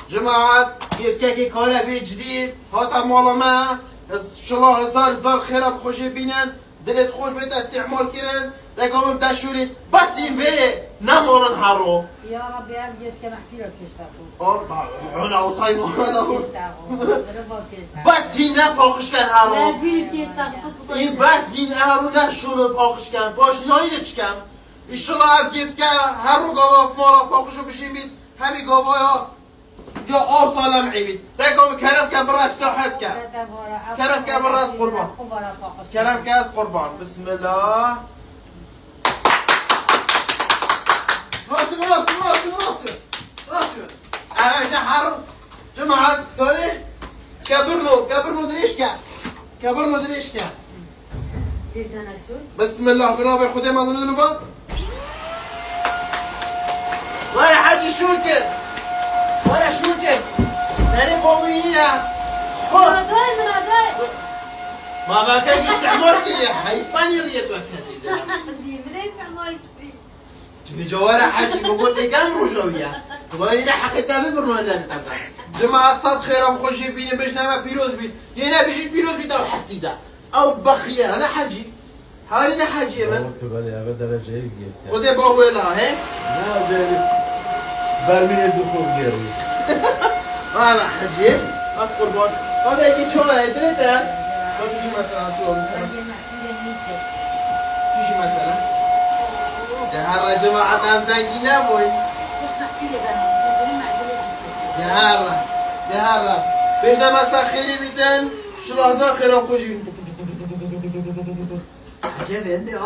جماعة يسكاكي كهربي جديد هاتا مالا ما ان شاء الله هزار خيرا بخوشي بينن دلت خوش بيت استعمال كرن لقوم بدا شوري بس این بره نمارن هرو يا ربي ابجيس كما احكي لك تشتاقوا هنا اوطاي مانا بس این نپاخش کن هرو این بس این هرو نشونو پاخش کن باش نایده چکم ایشالله ابگیس که هر رو گاوا مالا پاخشو بشیم بید همی گاوا یا آب سالم عیبید بگم کرم که برای افتاحت که کرم که برای از قربان کرم که از قربان بسم الله راسي اجا حر جماعة قولي كبرنو دريشكا بسم الله برافو خدي ما نقول بعض ولا حاجة شوركن ولا شوركن تاني بوغينا مراداي ما كان استعمار كده حيفاني ريت وكذا دي من استعمال في جوارح حاجة بقول لي كم رجوية تبغى حق التابع برنو ولا بتابع جماعة صاد خيرهم خوشي بيني باش نعمل بيروز بيت ينا بيجي بيروز بيت أو حسيدة أو بخية أنا حاجي هارينا حاجي من خذي بابا لا هيك لا جاري برميل الدخول غيري هذا حاجي بس قربان هذا يجي شو هيدريته ما تجي مثلا تجي مثلا يا جماعة نام زنقينا بوي يا هلا بيش لما ساخيري بيتن شو لحظة خيرهم خوشي عجب عندي